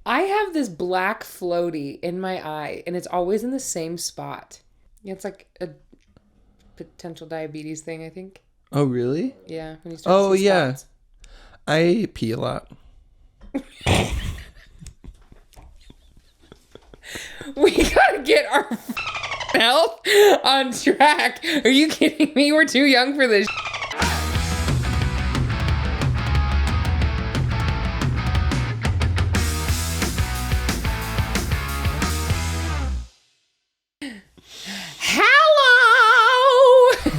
I have this black floaty in my eye, and it's always in the same spot. It's like a potential diabetes thing, I think. Oh, really? Yeah. When you start to see spots. I pee a lot. We gotta get our health on track. Are you kidding me? We're too young for this.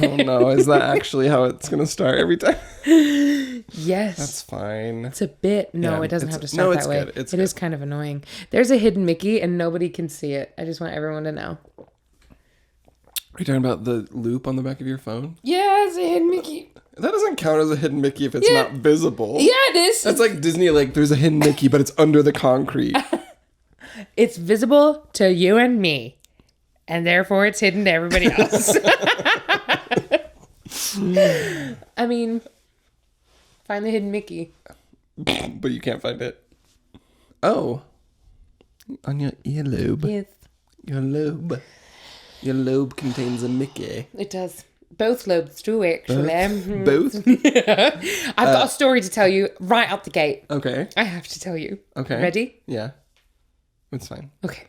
Oh no, is that actually how it's going to start every time? Yes. That's fine. It's a bit. No, Yeah, it doesn't have to start that way. Good. It's it good. is kind of annoying. There's a hidden Mickey and nobody can see it. I just want everyone to know. Are you talking about the loop on the back of your phone? Yeah, it's a hidden Mickey. That doesn't count as a hidden Mickey if it's not visible. Yeah, it is. That's like Disney, like there's a hidden Mickey, but it's under the concrete. It's visible to you and me. And therefore it's hidden to everybody else. I mean, find the hidden Mickey. But you can't find it. Oh. On your earlobe. Yes. Your lobe. Your lobe contains a Mickey. It does. Both lobes do, actually. Both? I've got a story to tell you right out the gate. Okay. I have to tell you. Okay. Ready? Yeah. It's fine. Okay.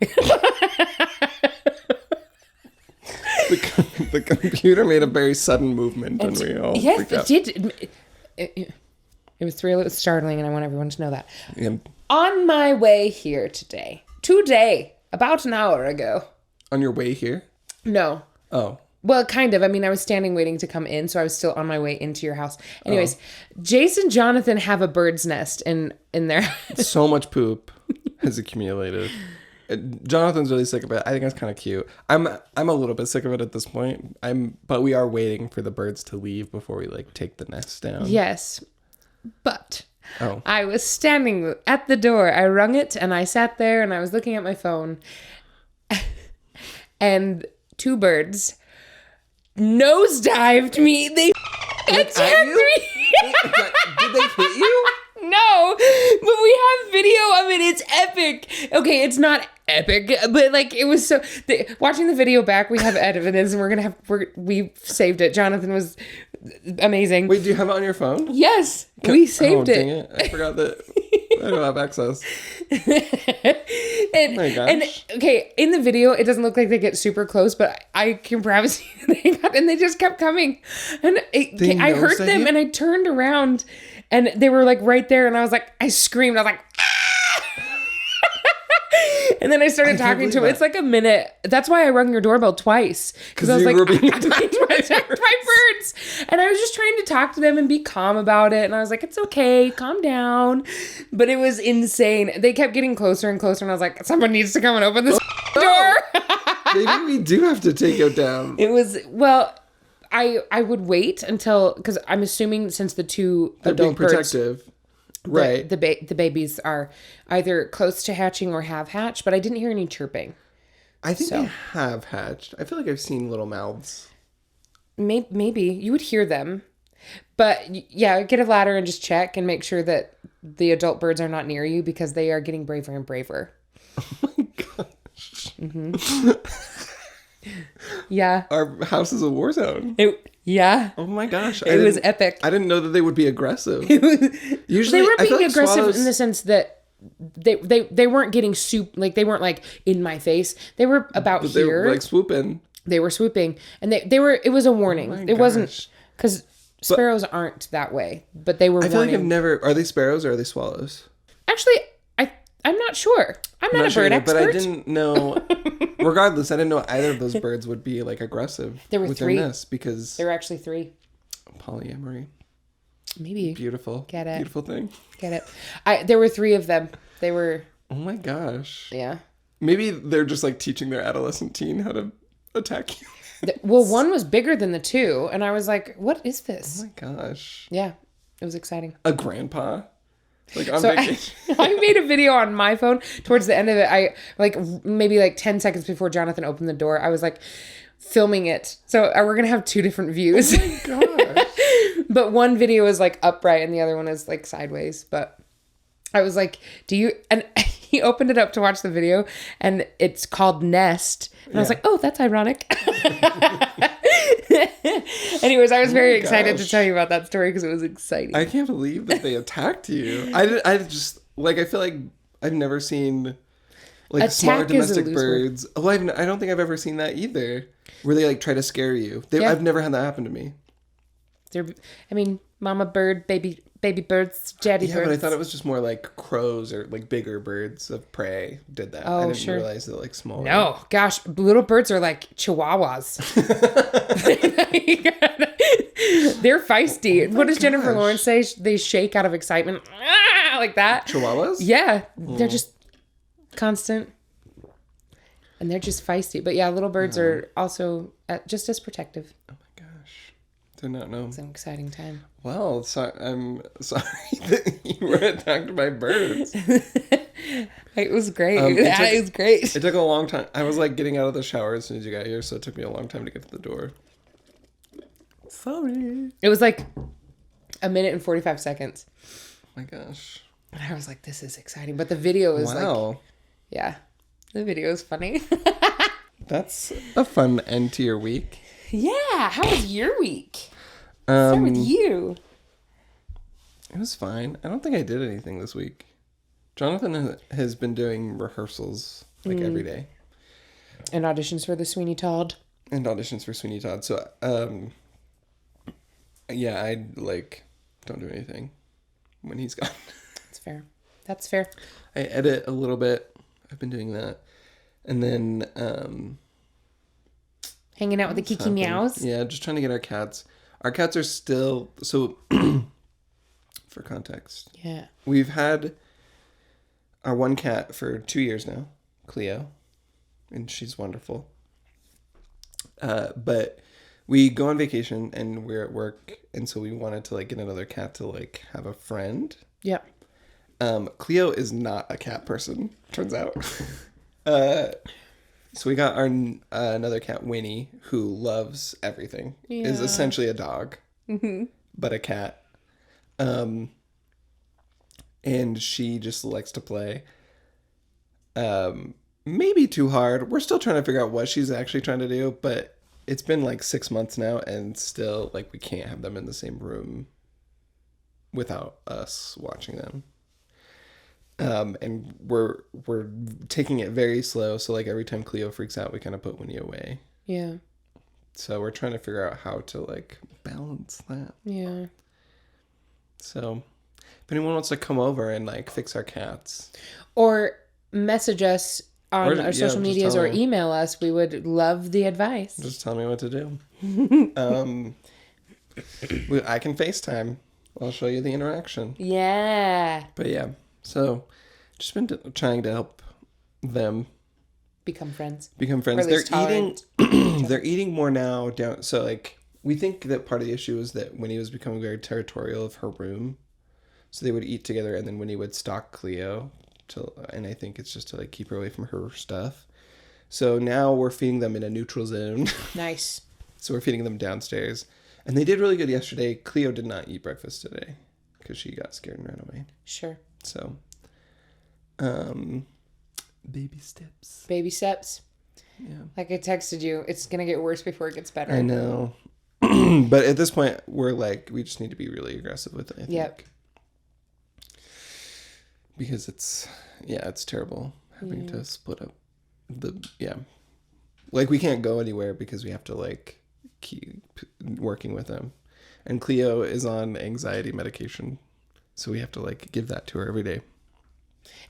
The computer made a very sudden movement and we all freaked out. Yes, it did. It was really startling, and I want everyone to know that. Yeah. On my way here today, about an hour ago. On your way here? No. Oh. Well, kind of. I mean, I was standing waiting to come in, so I was still on my way into your house. Anyways, Jace and Jonathan have a bird's nest in their... So much poop has accumulated. Jonathan's really sick of it. I think that's kind of cute. I'm a little bit sick of it at this point. But we are waiting for the birds to leave before we like take the nest down. Yes. But I was standing at the door. I rung it and I sat there and I was looking at my phone. And two birds nosedived me. They attacked me. Did they hit you? No, but we have video of it. It's epic. Okay, it's not epic, but like it was so. Watching the video back, we have evidence, and we saved it. Jonathan was amazing. Wait, do you have it on your phone? Yes, we saved it. Dang it! I forgot that I don't have access. And, oh my gosh. and okay, in the video, it doesn't look like they get super close, but I can promise you they just kept coming, and I heard them, and I turned around. And they were like right there, and I was like, I screamed. I was like, ah! And then I started talking to him. It's like a minute. That's why I rung your doorbell twice. Because I was like, I'm being attacked by birds. And I was just trying to talk to them and be calm about it. And I was like, it's okay, calm down. But it was insane. They kept getting closer and closer, and I was like, someone needs to come and open this door. Maybe we do have to take it down. It was, well... I would wait until, because I'm assuming since the two adult being protective, birds, right? The babies are either close to hatching or have hatched, but I didn't hear any chirping. I think they have hatched. I feel like I've seen little mouths. Maybe you would hear them, but yeah, get a ladder and just check and make sure that the adult birds are not near you because they are getting braver and braver. Oh my gosh. Mm-hmm. Yeah. Our house is a war zone. Yeah. Oh my gosh. It was epic. I didn't know that they would be aggressive. Usually they were being aggressive in the sense that they weren't getting they weren't like in my face. They were about here. They were like swooping. They were swooping. And it was a warning. It wasn't because sparrows aren't that way, but they were I feel warning. like are they sparrows or are they swallows? Actually, I'm not sure. I'm not a bird expert. But I didn't know. Regardless, I didn't know either of those birds would be like aggressive. There were with three. Their nests because there were actually three. Polyamory. Maybe. Beautiful. Get it. Beautiful thing. Get it. There were three of them. They were. Oh my gosh. Yeah. Maybe they're just like teaching their adolescent teen how to attack you. Well, one was bigger than the two, and I was like, "What is this?" Oh my gosh. Yeah, it was exciting. A grandpa. Like on so vacation. I made a video on my phone towards the end of it. I maybe 10 seconds before Jonathan opened the door, I was like filming it. So we're going to have two different views. Oh my gosh. But one video is like upright and the other one is like sideways. But I was like, do you, and he opened it up to watch the video, and it's called Nest. And I was like, oh, that's ironic. Anyways, I was very excited to tell you about that story because it was exciting. I can't believe that they attacked you. I just, like, I feel like I've never seen, like, Attack smaller domestic is a birds. Oh, I don't think I've ever seen that either. Where they, like, try to scare you. I've never had that happen to me. Mama bird, baby birds, daddy birds. Yeah, but I thought it was just more like crows or like bigger birds of prey did that. I didn't realize that like smaller. No, gosh, little birds are like chihuahuas. They're feisty. What does Jennifer Lawrence say? They shake out of excitement. Like that. Chihuahuas? Yeah. They're just constant. And they're just feisty. But yeah, little birds are also just as protective. Oh my gosh. Did not know. It's an exciting time. Well, I'm sorry that you were attacked by birds. It was great. It was great. It took a long time. I was like getting out of the shower as soon as you got here, so it took me a long time to get to the door. Sorry. It was like a minute and 45 seconds. Oh my gosh. And I was like, this is exciting. But the video is like... Yeah. The video is funny. That's a fun end to your week. Yeah. How was your week? Start with you. It was fine. I don't think I did anything this week. Jonathan has been doing rehearsals like every day. And auditions for the Sweeney Todd. So, yeah, I like don't do anything when he's gone. That's fair. I edit a little bit. I've been doing that. And then hanging out with the Kiki Meows. Yeah, just trying to get our cats. Our cats are still so for context. Yeah. We've had our one cat for 2 years now, Cleo, and she's wonderful. But we go on vacation and we're at work, and so we wanted to like get another cat to like have a friend. Yeah. Cleo is not a cat person, turns out. So we got our another cat, Winnie, who loves everything. Yeah. Is essentially a dog, but a cat. And she just likes to play. Maybe too hard. We're still trying to figure out what she's actually trying to do, but it's been like 6 months now, and still like we can't have them in the same room without us watching them. And we're taking it very slow. So like every time Cleo freaks out, we kind of put Winnie away. Yeah. So we're trying to figure out how to like balance that. Yeah. So if anyone wants to come over and like fix our cats or message us on our social medias or email us, we would love the advice. Just tell me what to do. I can FaceTime. I'll show you the interaction. Yeah. But yeah. So, just been trying to help them become friends. They're eating. They're eating more now. Down. So, like, we think that part of the issue is that Winnie was becoming very territorial of her room. So they would eat together, and then Winnie would stalk Cleo. And I think it's just to like keep her away from her stuff. So now we're feeding them in a neutral zone. Nice. So we're feeding them downstairs, and they did really good yesterday. Cleo did not eat breakfast today because she got scared and ran away. Sure. So, baby steps. Baby steps. Yeah. Like I texted you, it's going to get worse before it gets better. I know. But at this point, we're like, we just need to be really aggressive with it, I think. Yep. Because it's terrible having to split up like we can't go anywhere because we have to like keep working with them. And Cleo is on anxiety medication. So we have to like give that to her every day.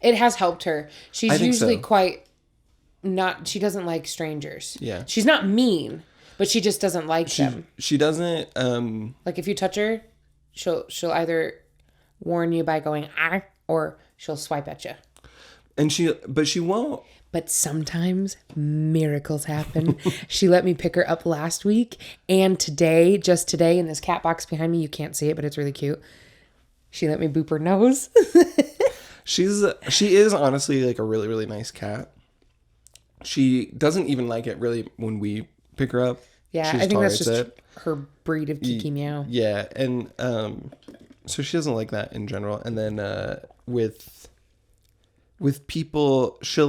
It has helped her. She's usually quite not, she doesn't like strangers. Yeah. She's not mean, but she just doesn't like them. She doesn't, like if you touch her, she'll either warn you by going, ah, or she'll swipe at you. And she won't. But sometimes miracles happen. She let me pick her up last week and just today in this cat box behind me. You can't see it, but it's really cute. She let me boop her nose. She is honestly like a really, really nice cat. She doesn't even like it really when we pick her up. Yeah, I think that's just her breed of Kiki Meow. Yeah, and so she doesn't like that in general. And then with with people, she'll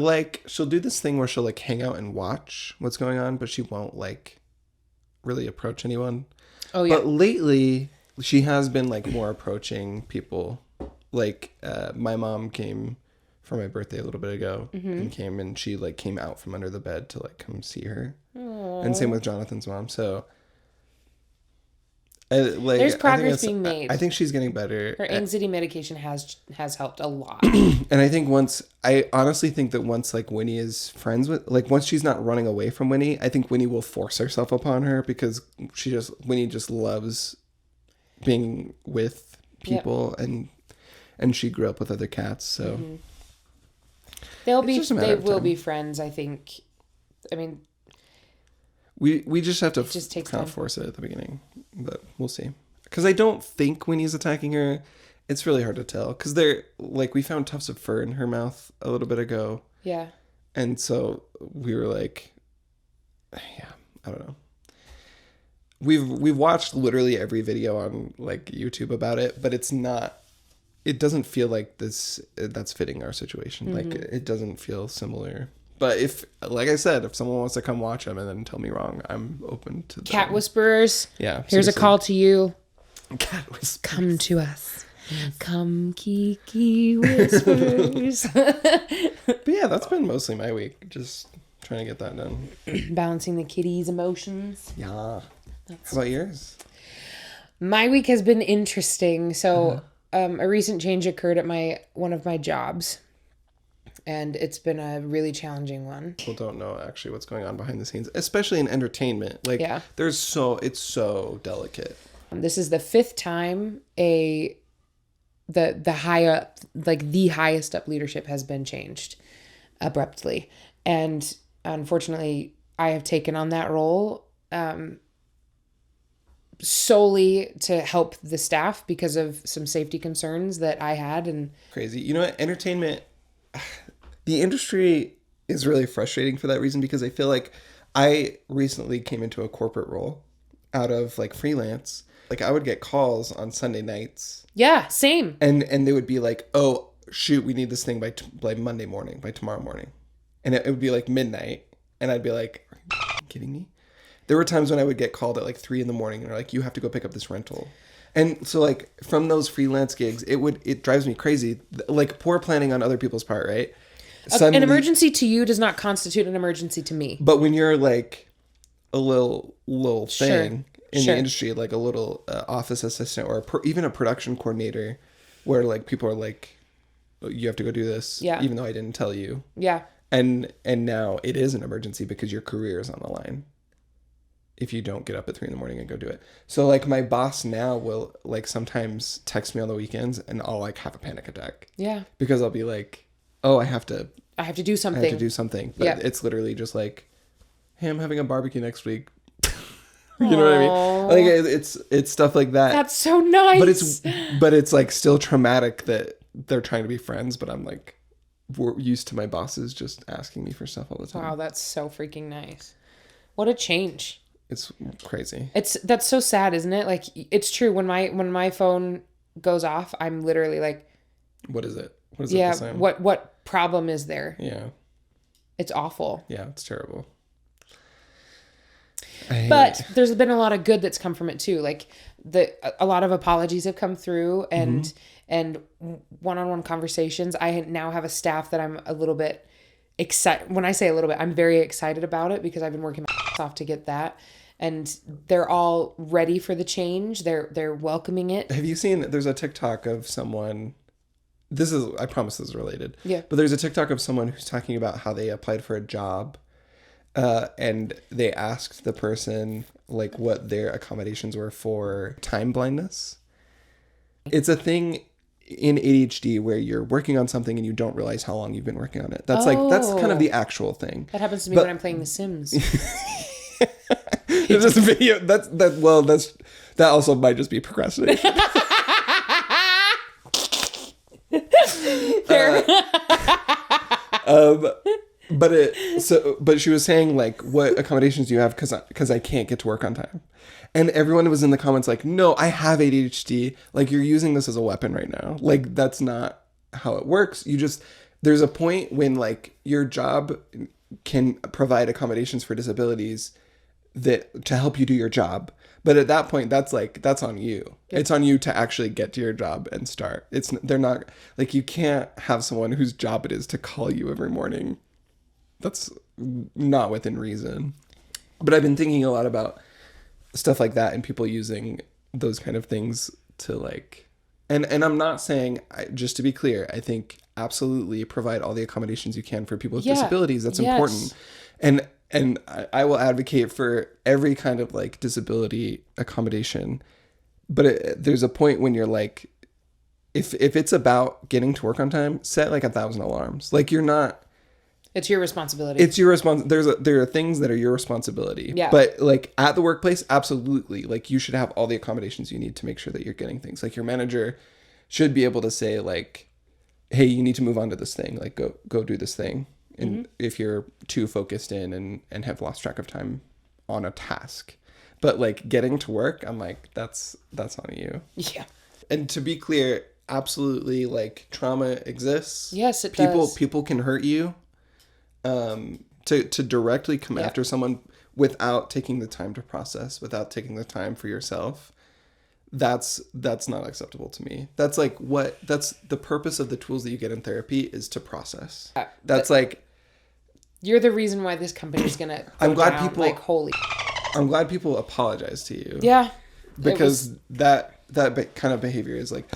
do this thing where she'll like hang out and watch what's going on, but she won't like really approach anyone. Oh yeah. But lately she has been like more approaching people. Like my mom came for my birthday a little bit ago and she like came out from under the bed to like come see her. Aww. And same with Jonathan's mom. So there's progress being made. I think she's getting better. Her anxiety medication has helped a lot. And I think I honestly think that once like Winnie is friends with, like once she's not running away from Winnie, I think Winnie will force herself upon her because Winnie just loves being with people and she grew up with other cats, so they will be friends, I think. I mean, we just have to kind of force it at the beginning, but we'll see. Because I don't think Winnie's attacking her. It's really hard to tell. Because they're like, we found tufts of fur in her mouth a little bit ago. Yeah. And so we were like, yeah, I don't know. We've watched literally every video on like YouTube about it, but it doesn't feel like that's fitting our situation. Like it doesn't feel similar. But if, like I said, if someone wants to come watch them and then tell me wrong, I'm open to Cat them. Whisperers. Yeah. Here's seriously. A call to you. Cat Whisperers. Come to us. Come Kiki Whispers. But yeah, that's been mostly my week. Just trying to get that done. Balancing the kitty's emotions. Yeah. How about yours? My week has been interesting. So a recent change occurred at one of my jobs. And it's been a really challenging one. People don't know actually what's going on behind the scenes, especially in entertainment. Like, it's so delicate. This is the 5th time the highest up leadership has been changed abruptly. And unfortunately, I have taken on that role solely to help the staff because of some safety concerns that I had. And crazy. You know what? Entertainment, the industry is really frustrating for that reason because I feel like I recently came into a corporate role out of like freelance. Like I would get calls on Sunday nights. Yeah, same. And they would be like, oh, shoot, we need this thing by Monday morning, by tomorrow morning. And it would be like midnight. And I'd be like, are you kidding me? There were times when I would get called at like 3 a.m. and they're like, you have to go pick up this rental. And so like from those freelance gigs, it drives me crazy. Like poor planning on other people's part, right? Suddenly, an emergency to you does not constitute an emergency to me. But when you're like a little thing in the industry, like a little office assistant or even a production coordinator where like people are like, you have to go do this, even though I didn't tell you. Yeah. And now it is an emergency because your career is on the line if you don't get up at 3 a.m. and go do it. So like my boss now will like sometimes text me on the weekends and I'll like have a panic attack. Yeah. Because I'll be like, oh, I have to do something. But it's literally just like, hey, I'm having a barbecue next week. You know what I mean? Like it's stuff like that. That's so nice. But it's like still traumatic that they're trying to be friends, but I'm like, we're used to my bosses just asking me for stuff all the time. Wow, that's so freaking nice. What a change. It's crazy. That's so sad, isn't it? Like it's true. When my phone goes off, I'm literally like, what is it? What is it this time? What problem is there? Yeah. It's awful. Yeah, it's terrible. But there's been a lot of good that's come from it too. Like a lot of apologies have come through and one-on-one conversations. I now have a staff that I'm a little bit excited. When I say a little bit, I'm very excited about it because I've been working my ass off to get that. And they're all ready for the change. They're welcoming it. Have you seen, there's a TikTok of someone, I promise this is related. Yeah. But there's a TikTok of someone who's talking about how they applied for a job. And they asked the person like what their accommodations were for time blindness. It's a thing in ADHD where you're working on something and you don't realize how long you've been working on it. That's kind of the actual thing. That happens to me when I'm playing The Sims. There's this video that also might just be procrastination. But she was saying like, what accommodations do you have? Because I can't get to work on time. And everyone was in the comments like, no, I have ADHD. Like you're using this as a weapon right now. Like that's not how it works. You just, there's a point when like your job can provide accommodations for disabilities that to help you do your job. But at that point, that's on you. Yep. It's on you to actually get to your job and start. They're not like, you can't have someone whose job it is to call you every morning. That's not within reason. But I've been thinking a lot about stuff like that and people using those kind of things to like, and I'm not saying, just to be clear, I think absolutely provide all the accommodations you can for people with disabilities. That's important. And I will advocate for every kind of like disability accommodation. But there's a point when you're like, if it's about getting to work on time, set like 1,000 alarms. Like you're not. It's your responsibility. It's your responsibility. There are things that are your responsibility. Yeah. But like at the workplace, absolutely. Like you should have all the accommodations you need to make sure that you're getting things. Like your manager should be able to say like, hey, you need to move on to this thing. Like go do this thing. And if you're too focused in and have lost track of time on a task. But like getting to work, I'm like, that's on you. Yeah. And to be clear, absolutely, like trauma exists. Yes, it does. People can hurt you. To directly come after someone without taking the time to process, without taking the time for yourself, that's not acceptable to me. That's like that's the purpose of the tools that you get in therapy is to process. That's like, you're the reason why this company is gonna I'm glad people like holy. I'm glad people apologize to you. Yeah. Because that kind of behavior is like,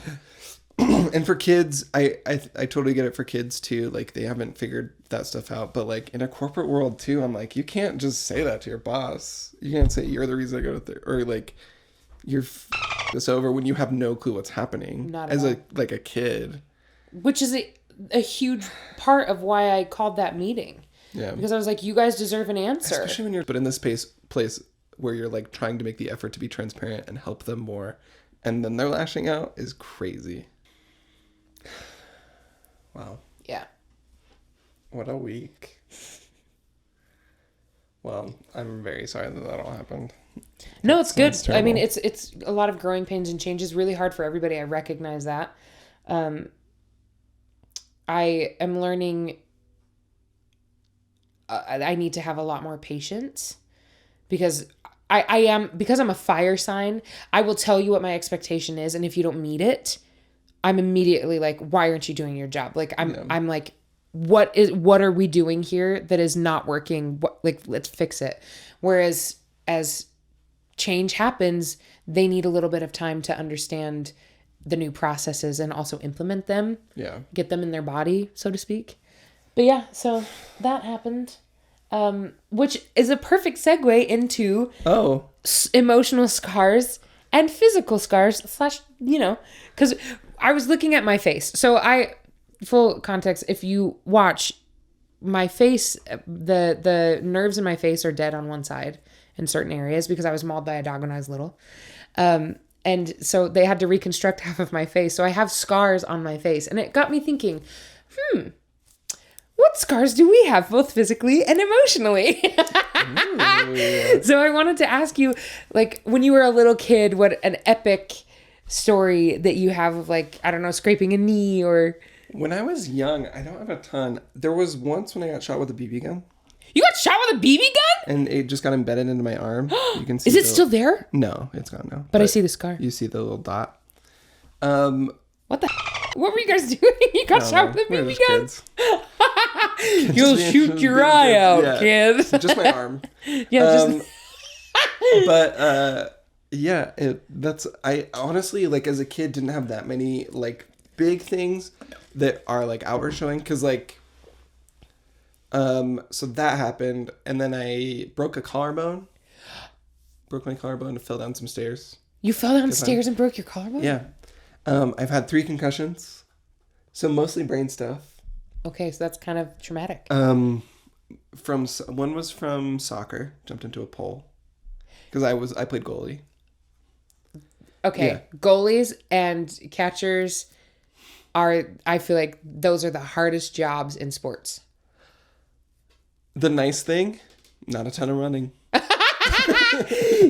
and for kids, I totally get it for kids too. Like they haven't figured that stuff out. But like in a corporate world too, I'm like, you can't just say that to your boss. You can't say you're the reason I go to therapy, or like you're this over when you have no clue what's happening. Not at all. Like a kid. Which is a huge part of why I called that meeting. Yeah. Because I was like, you guys deserve an answer. Especially when you're, but in this place where you're like trying to make the effort to be transparent and help them more, and then they're lashing out is crazy. Wow. Yeah. What a week. Well, I'm very sorry that all happened. No, it's good. I mean, it's a lot of growing pains and changes. Really hard for everybody. I recognize that. I am learning. I need to have a lot more patience because because I'm a fire sign. I will tell you what my expectation is, and if you don't meet it, I'm immediately like, why aren't you doing your job? Like I'm like, what are we doing here that is not working? Like, let's fix it. Whereas as change happens, they need a little bit of time to understand the new processes and also implement them. Yeah. Get them in their body, so to speak. But yeah, so that happened, which is a perfect segue into emotional scars and physical scars / because I was looking at my face. So full context, if you watch my face, the nerves in my face are dead on one side in certain areas because I was mauled by a dog when I was little. And so they had to reconstruct half of my face. So I have scars on my face. And it got me thinking, what scars do we have, both physically and emotionally? So I wanted to ask you, like, when you were a little kid, what an epic story that you have of, like, I don't know, scraping a knee or... When I was young, I don't have a ton. There was once when I got shot with a BB gun. You got shot with a BB gun? And it just got embedded into my arm. You can see. Is it still there? No, it's gone now. But I see the scar. You see the little dot. What the? What were you guys doing? You got shot with a BB gun? You'll shoot your eye out, kid. Just my arm. Yeah. But yeah, I honestly, like, as a kid, didn't have that many like big things that are like outward showing, because like. So that happened, and then I broke a collarbone. Broke my collarbone and fell down some stairs. You fell down stairs and broke your collarbone? Yeah. I've had 3 concussions, so mostly brain stuff. Okay, so that's kind of traumatic. One was from soccer, jumped into a pole, because I played goalie. Okay, yeah. Goalies and catchers I feel like those are the hardest jobs in sports. The nice thing, not a ton of running.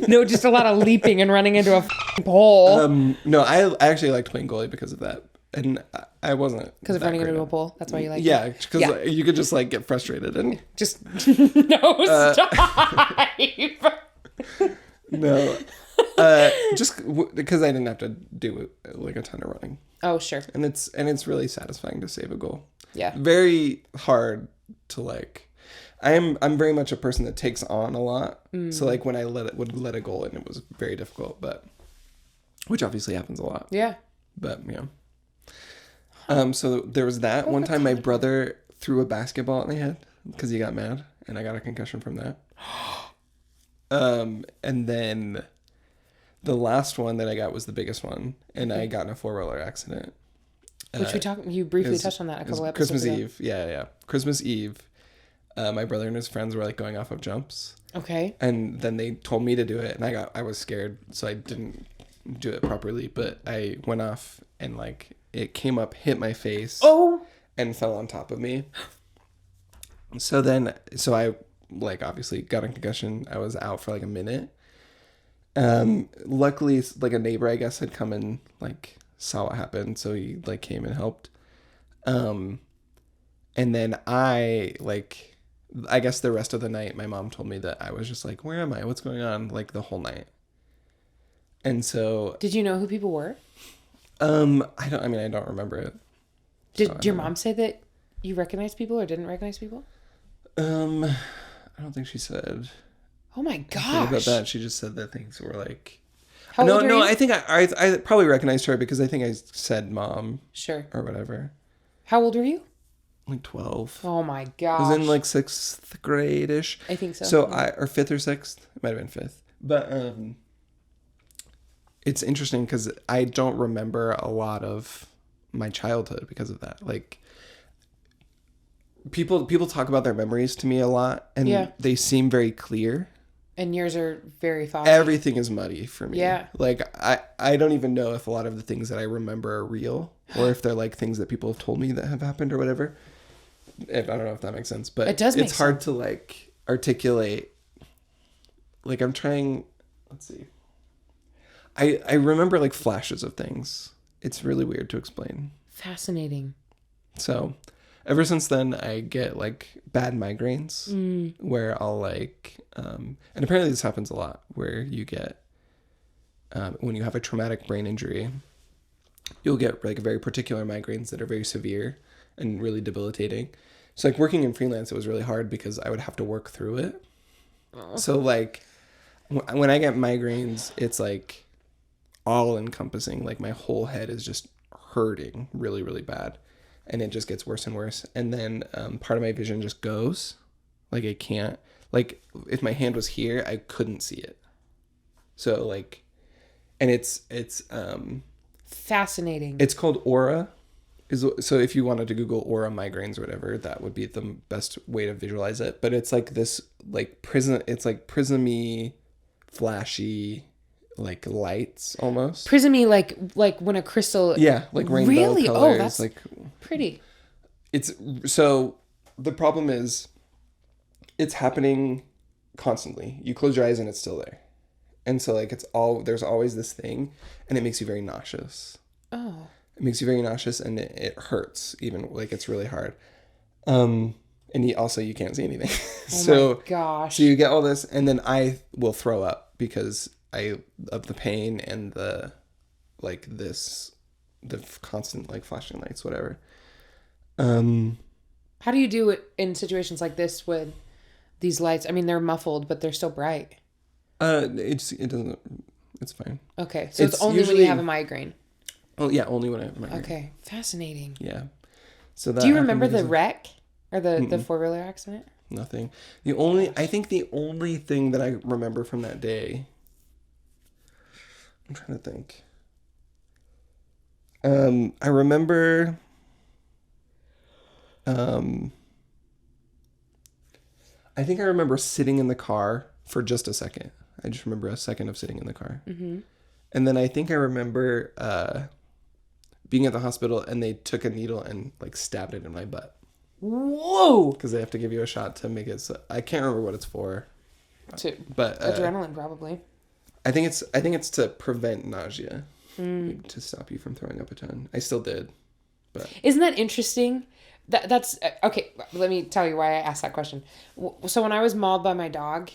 No, just a lot of leaping and running into a pole. No, I actually liked playing goalie because of that. and I wasn't. Because of running into a pole. That's why you like it. Yeah, because you could just like get frustrated and just no stop. No, just because I didn't have to do like a ton of running. Oh sure. And it's really satisfying to save a goal. Yeah. Very hard to like. I'm very much a person that takes on a lot. So like when I would let a goal in, it was very difficult, but which obviously happens a lot. Yeah. But yeah. So there was that. One time my brother threw a basketball at my head because he got mad and I got a concussion from that. And then the last one that I got was the biggest one, and I got in a 4-wheeler accident. Which you briefly touched on that a couple episodes Christmas ago. Eve. Yeah. Christmas Eve. My brother and his friends were like going off of jumps. Okay. And then they told me to do it, and I was scared, so I didn't do it properly, but I went off and like it came up, hit my face. Oh. And fell on top of me. So I like obviously got a concussion. I was out for like a minute. Luckily like a neighbor I guess had come and like saw what happened, so he like came and helped. And then I guess the rest of the night my mom told me that I was just like, where am I? What's going on? Like the whole night. And so did you know who people were? I don't remember it. Did your mom say that you recognized people or didn't recognize people? I don't think she said. Oh my gosh. About that, she just said that things were like. How old are you? I think I probably recognized her because I think I said mom. Sure. Or whatever. How old were you? Like 12. Oh my gosh. I was in like 6th grade-ish. I think so. So or 5th or 6th. It might have been 5th. But it's interesting because I don't remember a lot of my childhood because of that. Like people talk about their memories to me a lot, and they seem very clear. And yours are very foggy. Everything is muddy for me. Yeah. Like I don't even know if a lot of the things that I remember are real or if they're like things that people have told me that have happened or whatever. I don't know if that makes sense, but it does make it's hard sense. to like articulate. Like I'm trying, let's see. I remember like flashes of things. It's really weird to explain. Fascinating. So ever since then, I get like bad migraines where I'll like, and apparently this happens a lot where you get, when you have a traumatic brain injury, you'll get like very particular migraines that are very severe and really debilitating. So like working in freelance, it was really hard because I would have to work through it. Oh. So like when I get migraines, it's like all encompassing. Like my whole head is just hurting really, really bad. And it just gets worse and worse. And then part of my vision just goes. Like I can't. Like if my hand was here, I couldn't see it. So like, and it's fascinating. It's called aura. So if you wanted to Google aura migraines or whatever, that would be the best way to visualize it. But it's like this like prism. It's like prismy, flashy, like lights almost. Prismy, like when a crystal. Yeah, like rainbow really? colors. Oh, that's like pretty. It's so the problem is it's happening constantly. You close your eyes and it's still there. And so like there's always this thing and it makes you very nauseous. Oh. It makes you very nauseous and it hurts even, like it's really hard. And you can't see anything. Oh my gosh. So you get all this and then I will throw up because of the pain and the constant like flashing lights, whatever. How do you do it in situations like this with these lights? I mean, they're muffled, but they're still bright. It's fine. Okay. So it's only usually when you have a migraine. Oh yeah, only when I have a migraine. Okay. Fascinating. Yeah. So that do you remember the wreck or the 4-wheeler accident? Nothing. I think the only thing that I remember from that day, I'm trying to think. I remember I think I remember sitting in the car for just a second. I just remember a second of sitting in the car. Mm-hmm. And then I think I remember being at the hospital and they took a needle and like stabbed it in my butt. Whoa! Because they have to give you a shot to make it so, I can't remember what it's for. But adrenaline probably. I think it's to prevent nausea. To stop you from throwing up a ton. I still did. But isn't that interesting? That's okay. Let me tell you why I asked that question. So when I was mauled by my dog,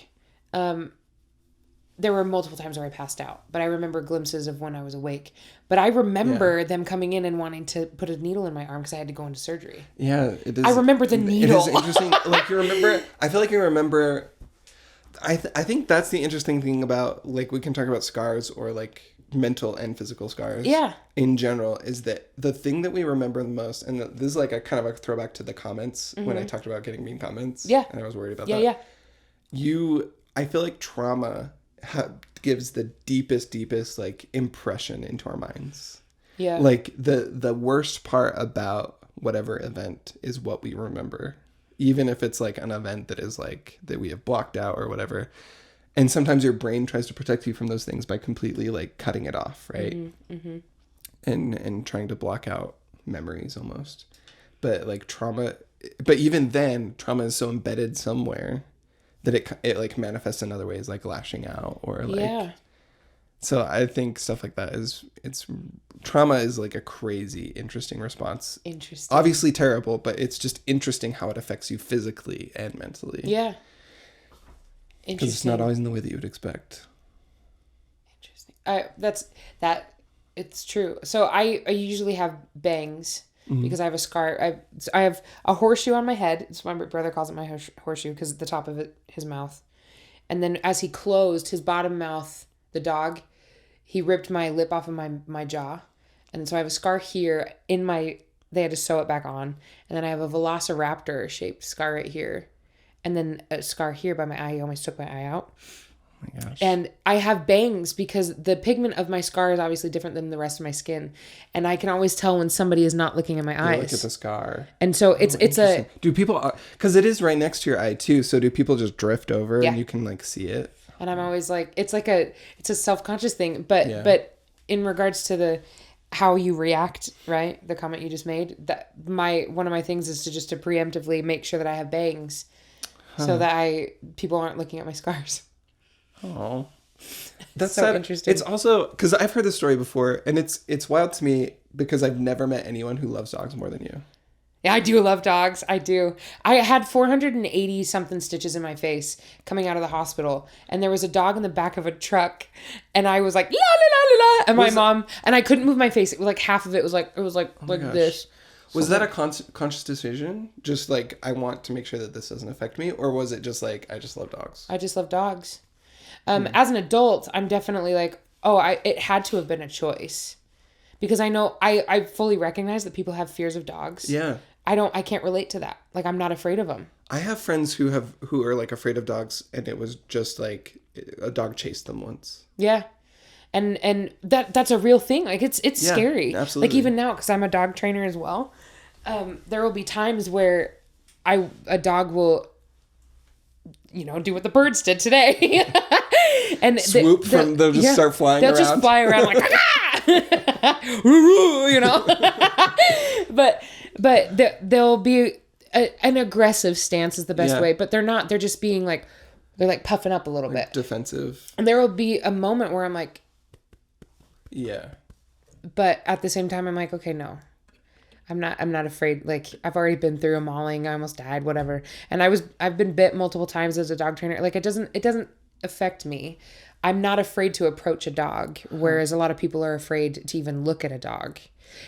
there were multiple times where I passed out, but I remember glimpses of when I was awake. But I remember them coming in and wanting to put a needle in my arm because I had to go into surgery. Yeah, it is. I remember the needle. It is interesting. Like you remember, I feel like you remember. I think that's the interesting thing about, like, we can talk about scars or like mental and physical scars. Yeah. In general, is that the thing that we remember the most, and this is like a kind of a throwback to the comments when I talked about getting mean comments. Yeah. And I was worried about that. Yeah. I feel like trauma gives the deepest like impression into our minds. Yeah. Like the worst part about whatever event is what we remember, even if it's like an event that is like that we have blocked out or whatever. And sometimes your brain tries to protect you from those things by completely like cutting it off, right? And trying to block out memories almost. But like trauma, but even then trauma is so embedded somewhere that it like manifests in other ways, like lashing out or like, so I think stuff like that trauma is like a crazy, interesting response. Interesting. Obviously terrible, but it's just interesting how it affects you physically and mentally. Yeah. Interesting. Because it's not always in the way that you would expect. Interesting. It's true. So I usually have bangs. Because I have a scar. I have a horseshoe on my head. It's my brother calls it my horseshoe because at the top of it, his mouth. And then as he closed his bottom mouth, the dog, he ripped my lip off of my jaw. And so I have a scar here they had to sew it back on. And then I have a velociraptor shaped scar right here. And then a scar here by my eye. He almost took my eye out. Oh my gosh. And I have bangs because the pigment of my scar is obviously different than the rest of my skin. And I can always tell when somebody is not looking at my eyes. Look at the scar. And so it's do people, because it is right next to your eye too. So do people just drift over and you can like see it? And I'm always like, it's a self-conscious thing. But in regards to how you react, right? The comment you just made, that one of my things is to preemptively make sure that I have bangs so that people aren't looking at my scars. Oh, that's so interesting. It's also because I've heard this story before, and it's wild to me because I've never met anyone who loves dogs more than you. Yeah, I do love dogs. I do. I had 480 something stitches in my face coming out of the hospital, and there was a dog in the back of a truck, and I was like la la la la la, and my mom, and I couldn't move my face. It was like half of it was like this. Was that a conscious decision? Just like, I want to make sure that this doesn't affect me, or was it just like, I just love dogs? I just love dogs. As an adult, I'm definitely like, it had to have been a choice, because I know I fully recognize that people have fears of dogs. Yeah. I can't relate to that. Like, I'm not afraid of them. I have friends who are like afraid of dogs, and it was just like a dog chased them once. Yeah. And that's a real thing. Like, it's scary. Absolutely. Like, even now, because I'm a dog trainer as well, there will be times where a dog will, do what the birds did today. And swoop they'll just start flying around. They'll just fly around like, but there'll be an aggressive stance is the best way, but they're not. They're just being like, they're like puffing up a little bit. Defensive. And there will be a moment where I'm like, yeah. But at the same time, I'm like, okay, no. I'm not afraid. Like, I've already been through a mauling. I almost died, whatever. And I've been bit multiple times as a dog trainer. Like, it doesn't affect me. I'm not afraid to approach a dog, whereas a lot of people are afraid to even look at a dog.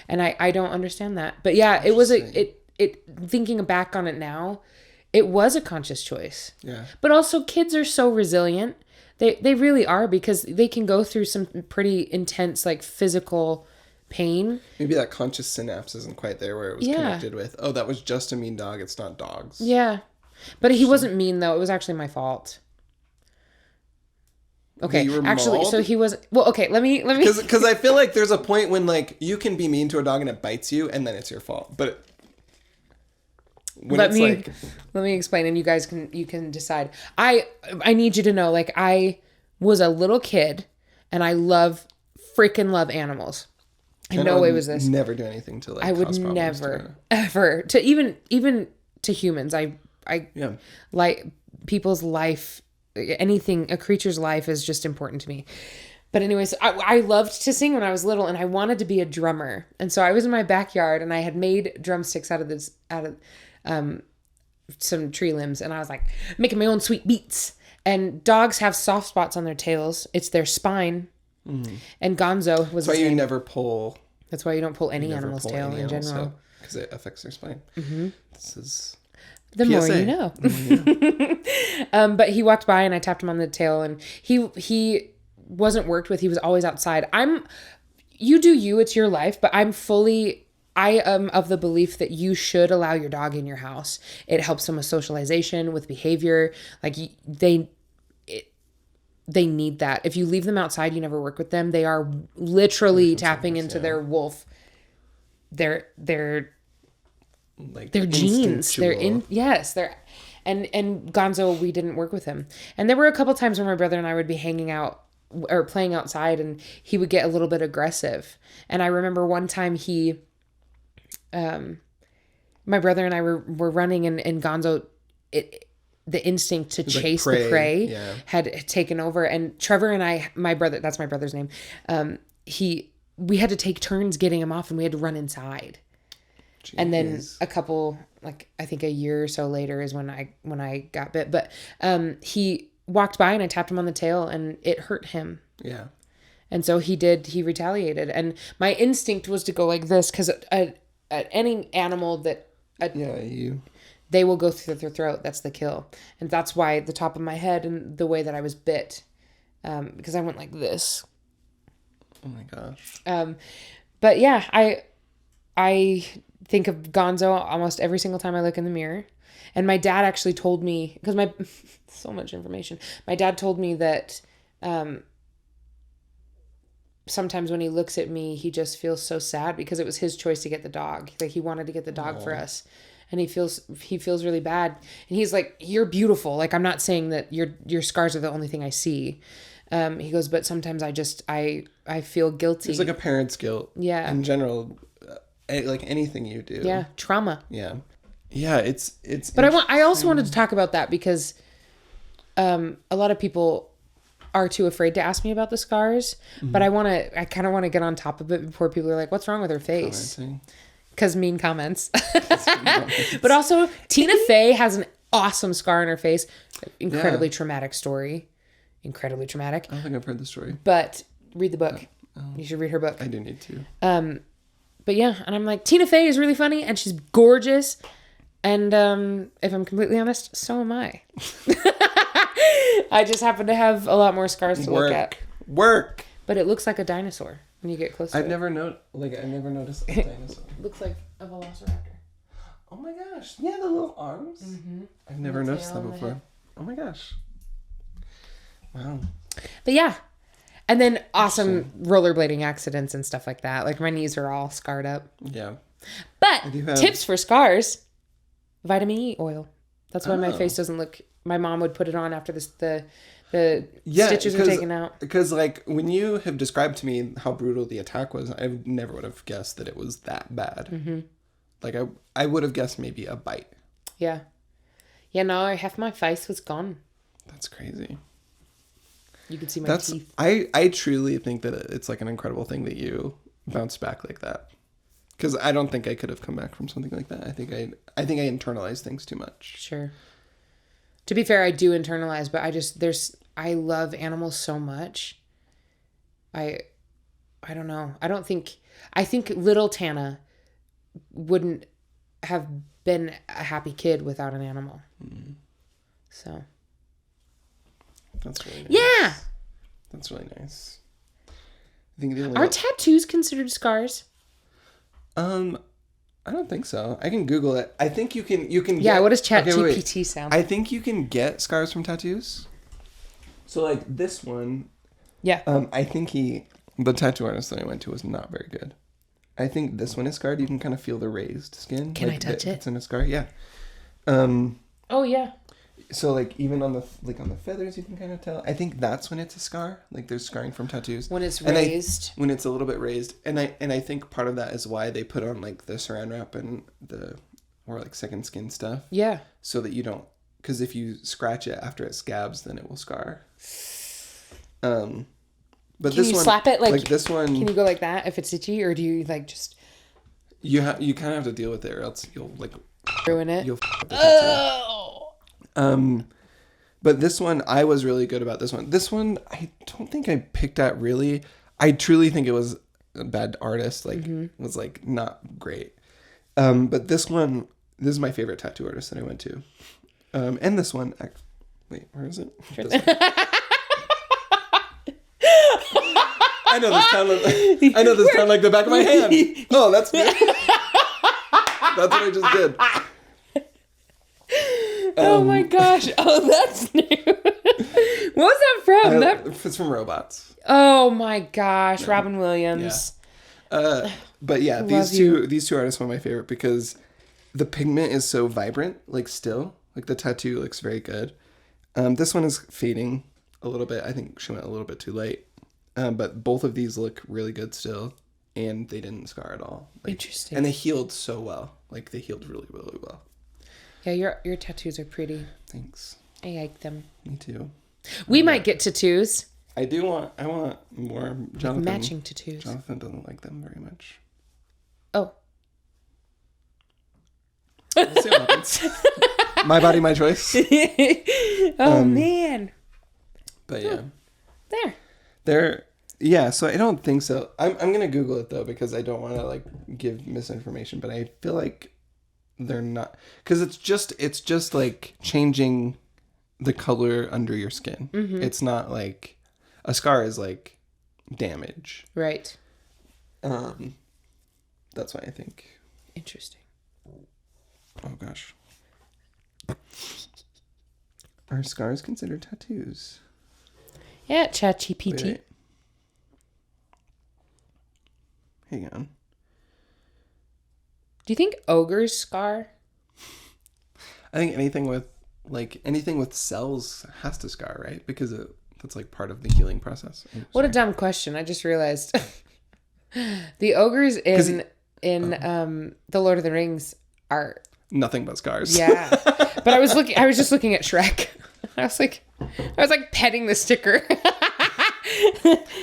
And I don't understand that. But yeah, it was thinking back on it now, it was a conscious choice. Yeah. But also, kids are so resilient. They really are, because they can go through some pretty intense, like, physical pain. Maybe that conscious synapse isn't quite there where it was connected with, that was just a mean dog. It's not dogs. Yeah. But he wasn't mean, though. It was actually my fault. Okay, actually, mauled? So he was... Well, okay, let me... Because I feel like there's a point when, like, you can be mean to a dog and it bites you, and then it's your fault. But let me explain, and you guys can decide. I need you to know, like, I was a little kid, and I freaking love animals. In no way was this. Never do anything to, like, I would never, ever, to even to humans. I like people's life. Anything, a creature's life is just important to me. But anyways, I loved to sing when I was little, and I wanted to be a drummer. And so I was in my backyard, and I had made drumsticks out of some tree limbs, and I was like making my own sweet beats. And dogs have soft spots on their tails. It's their spine. Mm. And Gonzo was. That's why you never pull. That's why you don't pull any animal's tail in general, because it affects their spine. Mm-hmm. This is the PSA. More you know. The more you know. But he walked by, and I tapped him on the tail, and he wasn't worked with. He was always outside. You do you. It's your life, but I am of the belief that you should allow your dog in your house. It helps them with socialization, with behavior. Like they need that. If you leave them outside, you never work with them. They are literally tapping into their wolf, their genes. And Gonzo, we didn't work with him. And there were a couple times where my brother and I would be hanging out or playing outside, and he would get a little bit aggressive. And I remember one time my brother and I were running, and Gonzo, the instinct to chase the prey had taken over. And Trevor and I, that's my brother's name. We had to take turns getting him off, and we had to run inside. Jeez. And then a couple, I think a year or so later is when I got bit, but, he walked by, and I tapped him on the tail, and it hurt him. Yeah. And so he retaliated. And my instinct was to go like this, because any animal that they will go through their throat. That's the kill. And that's why the top of my head and the way that I was bit, because I went like this. Oh my gosh. But yeah, I think of Gonzo almost every single time I look in the mirror. And my dad actually told me, because so much information. My dad told me that sometimes when he looks at me, he just feels so sad because it was his choice to get the dog. Like, he wanted to get the dog for us. And he feels really bad. And he's like, "You're beautiful. Like, I'm not saying that your scars are the only thing I see." He goes, "But sometimes I feel guilty." It's like a parent's guilt. Yeah. In general, like anything you do. Yeah. Trauma. Yeah. Yeah. It's. But I also wanted to talk about that because, a lot of people are too afraid to ask me about the scars, but I kind of want to get on top of it before people are like, "What's wrong with her face?" Because mean comments. But also, Tina Fey has an awesome scar on her face. Incredibly traumatic story. Incredibly traumatic. I don't think I've heard the story. But read the book. You should read her book. I do need to. But yeah, and I'm like, Tina Fey is really funny, and she's gorgeous. And if I'm completely honest, so am I. I just happen to have a lot more scars to look at. Work. But it looks like a dinosaur when you get close to it. I've never noticed a dinosaur. Looks like a velociraptor. Oh my gosh. Yeah, the little arms. Mm-hmm. I've never noticed that before. Oh my gosh. Wow. But yeah. And then awesome rollerblading accidents and stuff like that. Like, my knees are all scarred up. Yeah. But tips for scars. Vitamin E oil. That's why my face doesn't look... My mom would put it on after the stitches are taken out. Because, like, when you have described to me how brutal the attack was, I never would have guessed that it was that bad. Mm-hmm. Like, I would have guessed maybe a bite. Yeah. Yeah, no, half my face was gone. That's crazy. You could see my teeth. I truly think that it's, like, an incredible thing that you bounced back like that. Because I don't think I could have come back from something like that. I think I internalize things too much. Sure. To be fair, I do internalize, but I love animals so much. I don't know. I think little Tannah wouldn't have been a happy kid without an animal. Mm. So. That's really nice. Yeah. That's really nice. I think Are tattoos considered scars? I don't think so. I can Google it. I think you can. Yeah. What does ChatGPT sound? I think you can get scars from tattoos. So, like, this one. Yeah. I think the tattoo artist that I went to was not very good. I think this one is scarred. You can kind of feel the raised skin. Can I touch it? It's in a scar. Yeah. Oh yeah. So, like, even on the feathers, you can kind of tell. I think that's when it's a scar. Like, there's scarring from tattoos. When it's raised. When it's a little bit raised. And I think part of that is why they put on, like, the saran wrap and or like second skin stuff. Yeah. So that you don't, because if you scratch it after it scabs, then it will scar. But can this you one, slap it like this one? Can you go like that if it's itchy, or do you like just? You kind of have to deal with it, or else you'll like ruin it. You'll the tattoo. But this one, I was really good about this one. This one, I don't think I picked at really. I truly think it was a bad artist. Like, was like not great. But this one, this is my favorite tattoo artist that I went to. And this one, wait, where is it? This one. I know this sound like the back of my hand. Oh, that's good. That's what I just did. Oh my gosh. Oh, that's new. What was that from? It's from Robots. Oh my gosh. Robin Williams. Yeah. But yeah, these two artists are my favorite because the pigment is so vibrant, like still. Like the tattoo looks very good. This one is fading a little bit. I think she went a little bit too late. But both of these look really good still. And they didn't scar at all. Like, interesting. And they healed so well. Like they healed really, really well. Yeah, your tattoos are pretty. Thanks. I like them. Me too. We might get tattoos. I want more. Jonathan, matching tattoos. Jonathan doesn't like them very much. Oh. We'll see what happens. My body, my choice. Man. But yeah. There. So I don't think so. I'm gonna Google it though because I don't want to like give misinformation, but I feel like they're not, because it's just like changing the color under your skin. It's not like a scar is like damage, right? That's why I think. Interesting. Oh gosh. Are scars considered tattoos? Yeah, ChatGPT. Wait. Hang on. Do you think ogres scar? I think anything with cells has to scar, right? Because that's like part of the healing process. What a dumb question. I just realized. The ogres in the Lord of the Rings are nothing but scars. Yeah. But I was just looking at Shrek. I was like petting the sticker.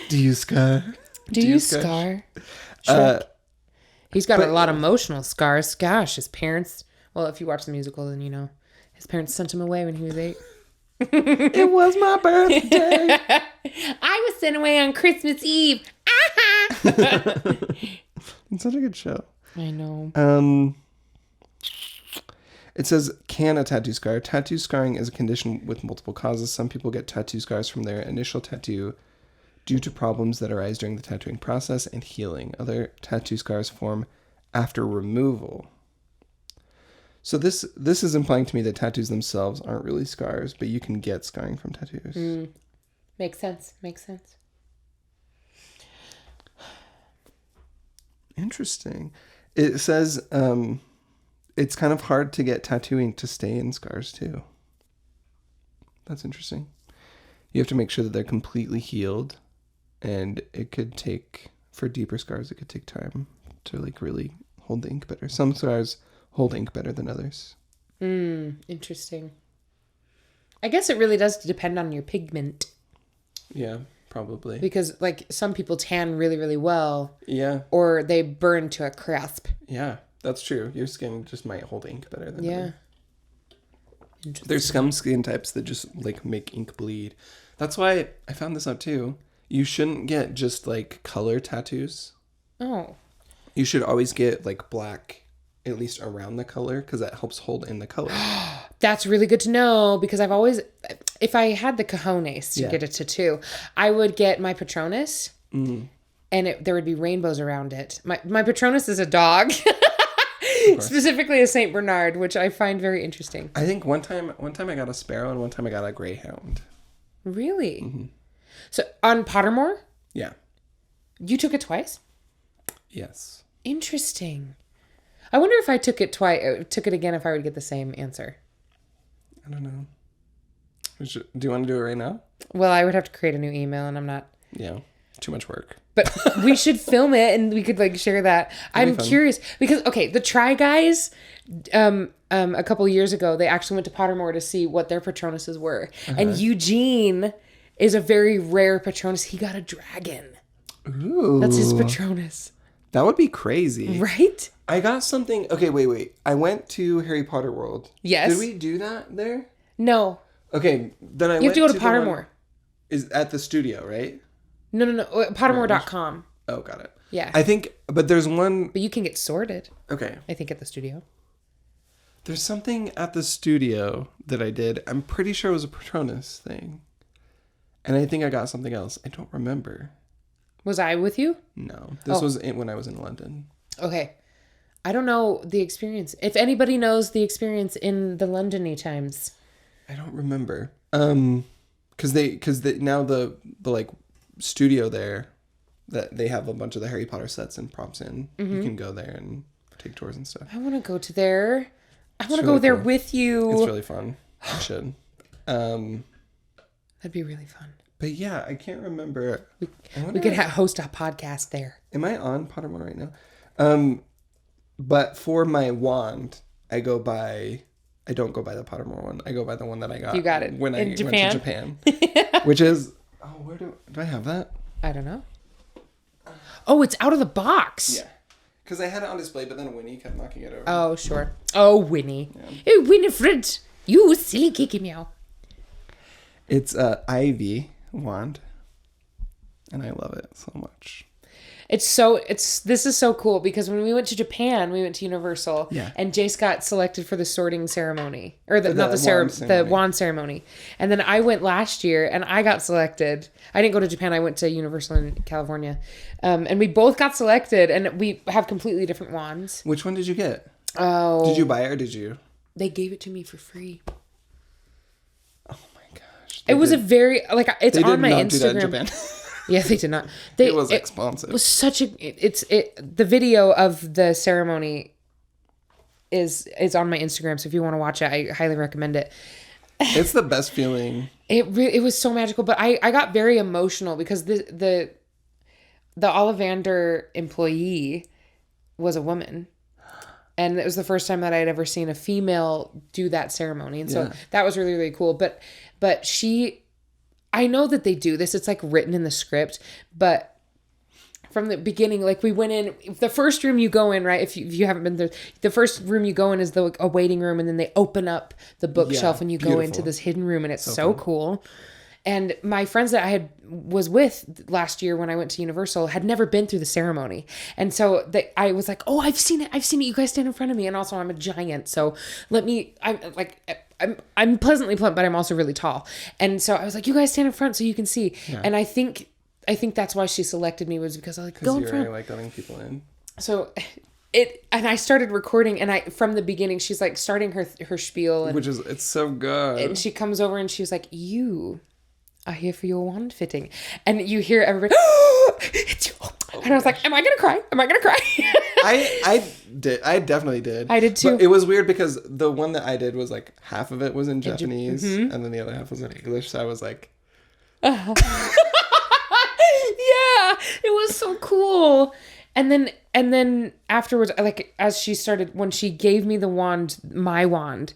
Do you scar? Do you scar? Shrek. He's got a lot of emotional scars. Gosh, his parents. Well, if you watch the musical, then you know his parents sent him away when he was 8. It was my birthday. I was sent away on Christmas Eve. It's such a good show. I know. It says, can a tattoo scar? Tattoo scarring is a condition with multiple causes. Some people get tattoo scars from their initial tattoo due to problems that arise during the tattooing process and healing. Other tattoo scars form after removal. So this is implying to me that tattoos themselves aren't really scars, but you can get scarring from tattoos. Makes sense. Interesting. It says it's kind of hard to get tattooing to stay in scars too. That's interesting. You have to make sure that they're completely healed, and it could take, for deeper scars, it could take time to like really hold the ink better. Some scars hold ink better than others. Interesting. I guess it really does depend on your pigment. Yeah, probably. Because like some people tan really, really well. Yeah. Or they burn to a crisp. Yeah, that's true. Your skin just might hold ink better than other. There's some skin types that just like make ink bleed. That's why I found this out too. You shouldn't get just like color tattoos. Oh. You should always get like black, at least around the color, because that helps hold in the color. That's really good to know, because I've always, if I had the cojones to get a tattoo, I would get my Patronus, and there would be rainbows around it. My Patronus is a dog, specifically a Saint Bernard, which I find very interesting. I think one time I got a sparrow, and one time I got a greyhound. Really? Mm-hmm. So on Pottermore? Yeah. You took it twice? Yes. Interesting. I wonder if I took it again, if I would get the same answer. I don't know. Do you want to do it right now? Well, I would have to create a new email, and I'm not. Yeah, too much work. But we should film it, and we could like share that. I'm curious because the Try Guys, a couple years ago, they actually went to Pottermore to see what their Patronuses were, and Eugene is a very rare Patronus. He got a dragon. Ooh. That's his Patronus. That would be crazy. Right? I got something. Okay, wait. I went to Harry Potter World. Yes. Did we do that there? No. Okay, then You have to go to Pottermore. Is at the studio, right? No. Pottermore.com. Oh, got it. Yeah. I think, but there's one. But you can get sorted. Okay. I think at the studio. There's something at the studio that I did. I'm pretty sure it was a Patronus thing. And I think I got something else. I don't remember. Was I with you? No. This was when I was in London. Okay. I don't know the experience. If anybody knows the experience in the Londony times. I don't remember. Because now the like studio there, that they have a bunch of the Harry Potter sets and props in. Mm-hmm. You can go there and take tours and stuff. I want to go to there. I want to go there with you. It's really fun. You should. That'd be really fun. But yeah, I can't remember. We could host a podcast there. Am I on Pottermore right now? But for my wand, I don't go by the Pottermore one. I go by the one that I got. You got it when I went to Japan. Which is, where do I have that? I don't know. Oh, it's out of the box. Yeah. Because I had it on display, but then Winnie kept knocking it over. Oh, sure. Oh, Winnie. Yeah. Oh, Winifred. You silly kiki meow. It's Ivy wand. And I love it so much. This is so cool because when we went to Japan, we went to Universal. Yeah. And Jace got selected for the sorting ceremony. Or the wand ceremony. And then I went last year and I got selected. I didn't go to Japan. I went to Universal in California. And we both got selected and we have completely different wands. Which one did you get? Oh. Did you buy it or did you? They gave it to me for free. Oh my gosh. It was a very, it's on my Instagram. Do that in Japan. Yeah, they did not. It was expensive. It was such a. The video of the ceremony is on my Instagram. So if you want to watch it, I highly recommend it. It's the best feeling. It was so magical, but I got very emotional because the Ollivander employee was a woman. And it was the first time that I had ever seen a female do that ceremony. And so that was really, really cool. But I know that they do this. It's like written in the script, but from the beginning, like we went in, the first room you go in, right? If you haven't been there, the first room you go in is a waiting room, and then they open up the bookshelf and you go into this hidden room, and it's so cool. And my friends that I was with last year when I went to Universal had never been through the ceremony. And so I was like, oh, I've seen it. You guys stand in front of me. And also I'm a giant. So I'm pleasantly plump, but I'm also really tall. And so I was like, you guys stand in front so you can see. Yeah. And I think that's why she selected me, was because I was like, go in front. You're like letting people in. So and I started recording, and from the beginning, she's like starting her spiel. And, it's so good. And she comes over and she's like, you are here for your wand fitting. And you hear everybody, and I was like, am I going to cry? I did. I definitely did. I did too. But it was weird because the one that I did was like half of it was in Japanese and then the other half was in English. So I was like, yeah, it was so cool. And then afterwards, like as she started, when she gave me the wand, my wand,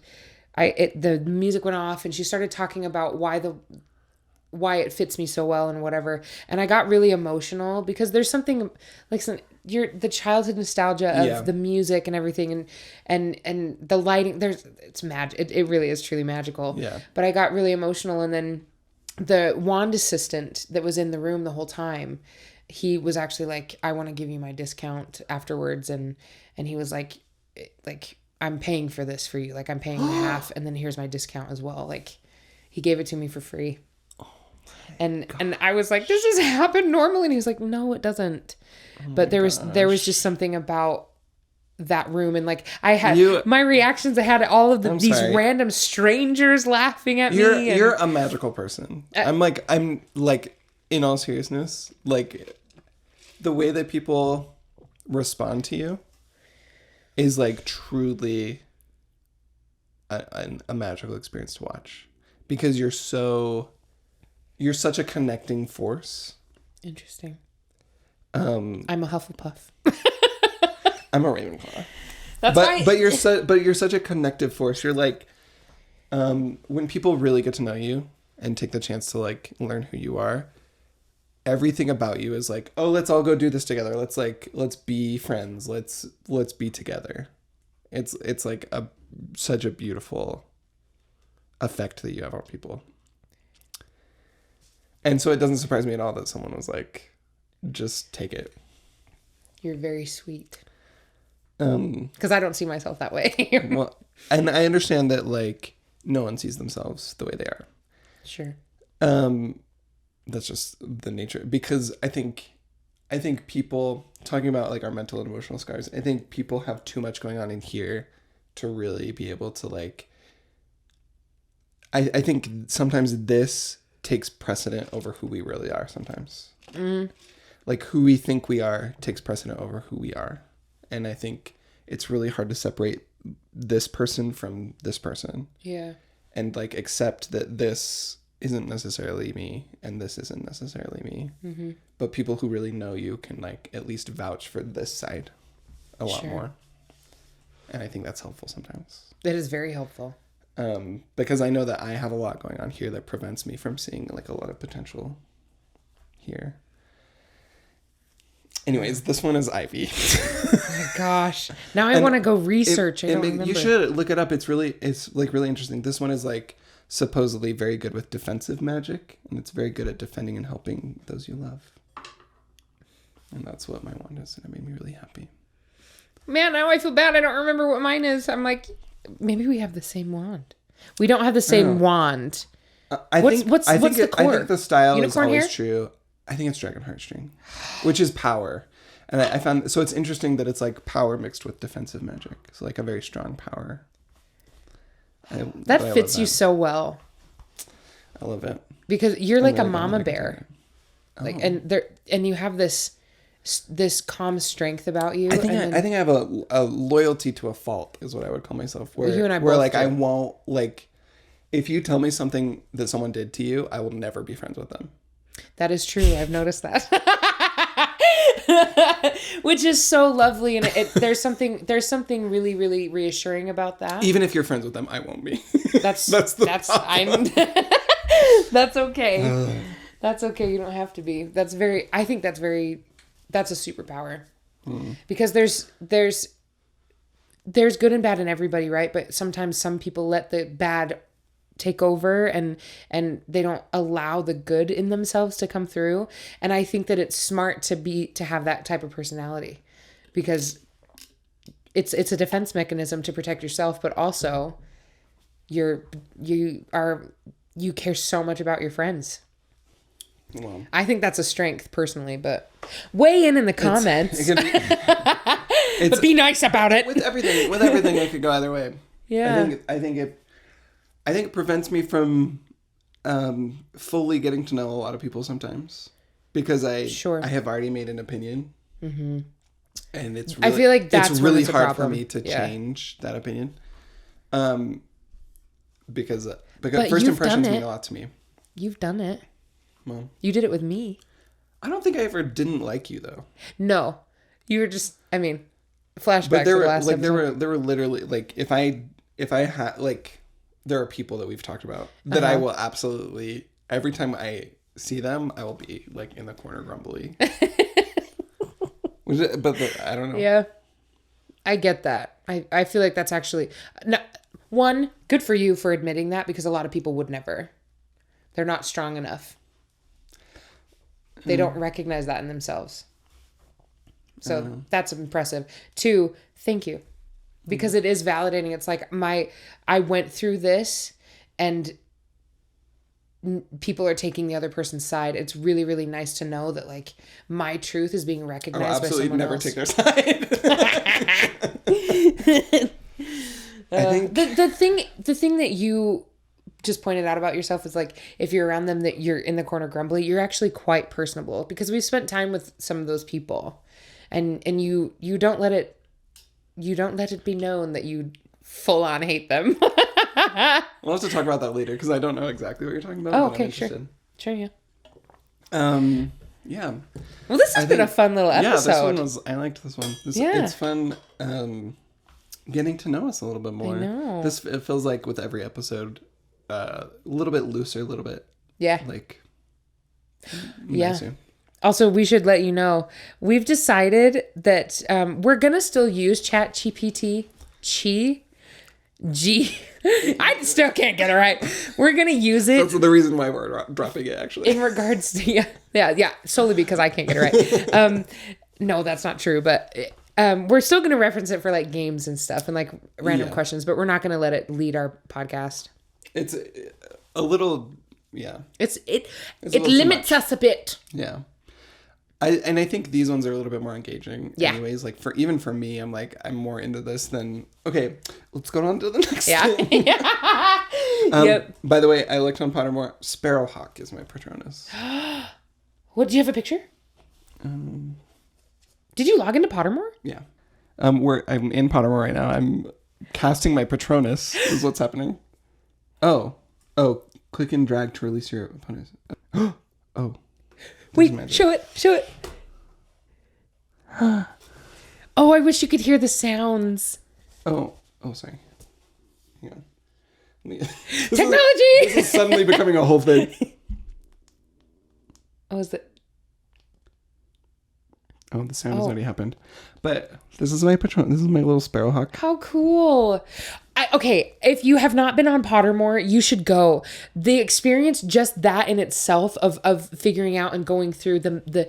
the music went off and she started talking about why it fits me so well and whatever. And I got really emotional because there's something like the childhood nostalgia of the music and everything and the lighting. It's magic. It really is truly magical. Yeah. But I got really emotional, and then the wand assistant that was in the room the whole time, he was actually like, I want to give you my discount afterwards. And he was like, I'm paying for this for you. Like I'm paying half, and then here's my discount as well. Like he gave it to me for free. And I was like, this has happened normally. And he was like, no, it doesn't. But there was just something about that room. And like I had my reactions. I had all of these random strangers laughing at me. You're a magical person. I'm like, in all seriousness, like the way that people respond to you is like truly a magical experience to watch, because you're such a connecting force. Interesting. I'm a Hufflepuff. I'm a Ravenclaw. That's right. But you're such a connective force. You're like, when people really get to know you and take the chance to like learn who you are, everything about you is like, oh, let's all go do this together. Let's be friends. Let's be together. It's like such a beautiful effect that you have on people. And so it doesn't surprise me at all that someone was like, just take it. You're very sweet. Because I don't see myself that way. Well, and I understand that like no one sees themselves the way they are. Sure. That's just the nature, because I think people, talking about like our mental and emotional scars, I think people have too much going on in here to really be able to like, I think sometimes this takes precedent over who we really are sometimes. Like who we think we are takes precedent over who we are. And I think it's really hard to separate this person from this person. Yeah. And like accept that this isn't necessarily me and this isn't necessarily me. Mm-hmm. But people who really know you can like at least vouch for this side a lot more. And I think that's helpful sometimes. It is very helpful. Because I know that I have a lot going on here that prevents me from seeing like a lot of potential here. Anyways, this one is Ivy. Oh my gosh. Now I want to go research. I don't remember. You should look it up. It's like really interesting. This one is like supposedly very good with defensive magic, and it's very good at defending and helping those you love. And that's what my wand is, and it made me really happy. Man, now I feel bad. I don't remember what mine is. I'm like, maybe we have the same wand. We don't have the same wand. I think the core? I think the style Unicorn is always hair? true. I think it's Dragon Heartstring, which is power. And I found, so it's interesting that it's like power mixed with defensive magic. So like a very strong power. That fits you so well. I love it. Because you're like a mama bear. Like, and you have this calm strength about you. I think I have a loyalty to a fault is what I would call myself. Where you and I both like do. I won't, like, if you tell me something that someone did to you, I will never be friends with them. That is true. I've noticed that. Which is so lovely, and there's something really, really reassuring about that. Even if you're friends with them, I won't be. That's That's okay. That's okay. You don't have to be. I think that's a superpower. Because there's good and bad in everybody, right? But sometimes some people let the bad take over and they don't allow the good in themselves to come through. And I think that it's smart to have that type of personality, because it's a defense mechanism to protect yourself, but also you care so much about your friends. Well, I think that's a strength personally, but weigh in the comments. But be nice about it. With everything, it could go either way. Yeah. I think it prevents me from fully getting to know a lot of people sometimes, because I have already made an opinion. Mm-hmm. And it's really, I feel like that's it's really hard problem. for me to change that opinion. Because but first impressions mean a lot to me. You've done it. Well, you did it with me. I don't think I ever didn't like you though. No, you were just. I mean, flashbacks. But there to were the last episode. there were literally like if I had like there are people that we've talked about that I will absolutely every time I see them I will be like in the corner grumbly. But I don't know. Yeah, I get that. I feel like that's actually one good for you for admitting that, because a lot of people would never. They're not strong enough. They don't recognize that in themselves. So that's impressive. 2, thank you. Because it is validating. It's like I went through this and people are taking the other person's side. It's really, really nice to know that like my truth is being recognized by someone never else. Take their side. I think the thing that you just pointed out about yourself is like if you're around them that you're in the corner grumbly, you're actually quite personable, because we've spent time with some of those people, and you don't let it be known that you full on hate them. We'll have to talk about that later, because I don't know exactly what you're talking about. Oh, okay, sure, yeah. Yeah. Well, this has been a fun little episode. Yeah, I liked this one. It's fun getting to know us a little bit more. I know. It feels like with every episode, a little bit looser, a little bit Yeah. Like, yeah. Nice. Also, we should let you know, we've decided that we're going to still use ChatGPT. I still can't get it right. We're going to use it. That's the reason why we're dropping it, actually. In regards to, yeah, solely because I can't get it right. No, that's not true, but we're still going to reference it for like games and stuff and like random questions, but we're not going to let it lead our podcast. It's a little, It limits us a bit. Yeah. I think these ones are a little bit more engaging. Anyways, like even for me, I'm more into this than, okay, let's go on to the next thing. Yep. By the way, I looked on Pottermore. Sparrowhawk is my Patronus. What, do you have a picture? Did you log into Pottermore? Yeah. I'm in Pottermore right now. I'm casting my Patronus is what's happening. Oh, click and drag to release your opponent. Oh. Wait, show it. Oh, I wish you could hear the sounds. Oh, sorry. Hang on. Technology! This is suddenly becoming a whole thing. Oh, is it? Oh, the sound has already happened. But this is my Patron. This is my little Sparrowhawk. How cool. Okay, if you have not been on Pottermore, you should go. The experience, just that in itself of figuring out and going through the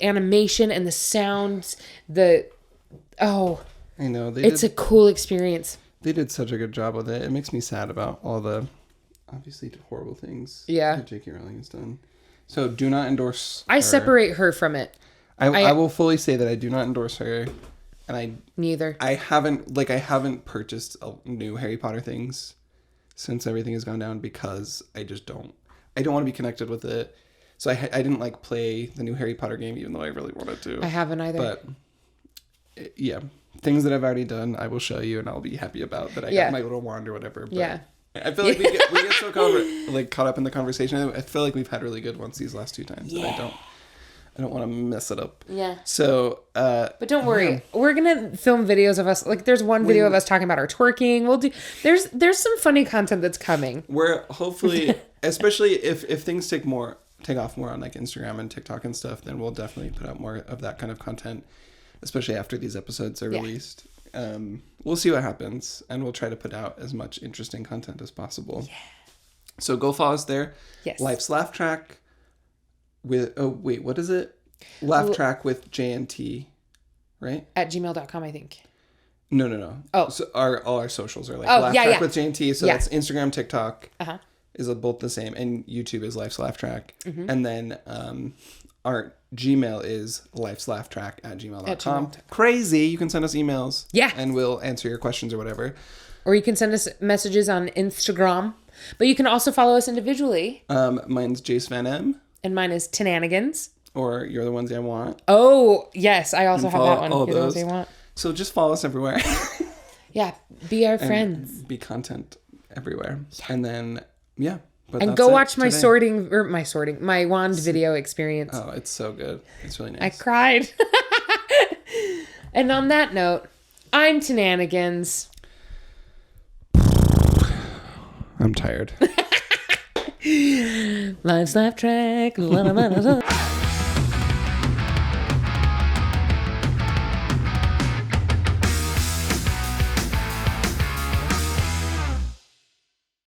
animation and the sounds, I know. It's a cool experience. They did such a good job with it. It makes me sad about all the obviously horrible things that J.K. Rowling has done. So do not endorse her. I separate her from it. I will fully say that I do not endorse her, and neither. I haven't purchased new Harry Potter things since everything has gone down because I don't want to be connected with it. So I didn't play the new Harry Potter game even though I really wanted to. I haven't either. But yeah, things that I've already done, I will show you, and I'll be happy about that. I got my little wand or whatever. But I feel like we get so caught up in the conversation. I feel like we've had really good ones these last two times. Yeah. I don't want to mess it up. Yeah. So, but don't worry. We're going to film videos of us. There's one video of us talking about our twerking. There's some funny content that's coming. We're hopefully, especially if things take off more on Instagram and TikTok and stuff, then we'll definitely put out more of that kind of content, especially after these episodes are released. We'll see what happens, and we'll try to put out as much interesting content as possible. Yeah. So go follow us there. Yes. Life's Laugh Track. What is it? Laugh Track with JNT, right? At gmail.com, I think. No. Oh. So all our socials are Laugh Track with JNT. So that's Instagram, TikTok is both the same. And YouTube is Life's Laugh Track. Mm-hmm. And then our Gmail is lifeslaughtrack@gmail.com. Crazy. You can send us emails. Yeah. And we'll answer your questions or whatever. Or you can send us messages on Instagram. But you can also follow us individually. Mine's Jace Van M. And mine is Tannahigans. Or You're the Ones I Want. Oh, yes. I also have that one. You're the Ones I Want. So just follow us everywhere. Yeah. Be our friends. Be content everywhere. Yeah. And then, and go watch my wand video experience. Oh, it's so good. It's really nice. I cried. And on that note, I'm Tannahigans. I'm tired. Life's Laugh Track. La, la, la, la, la.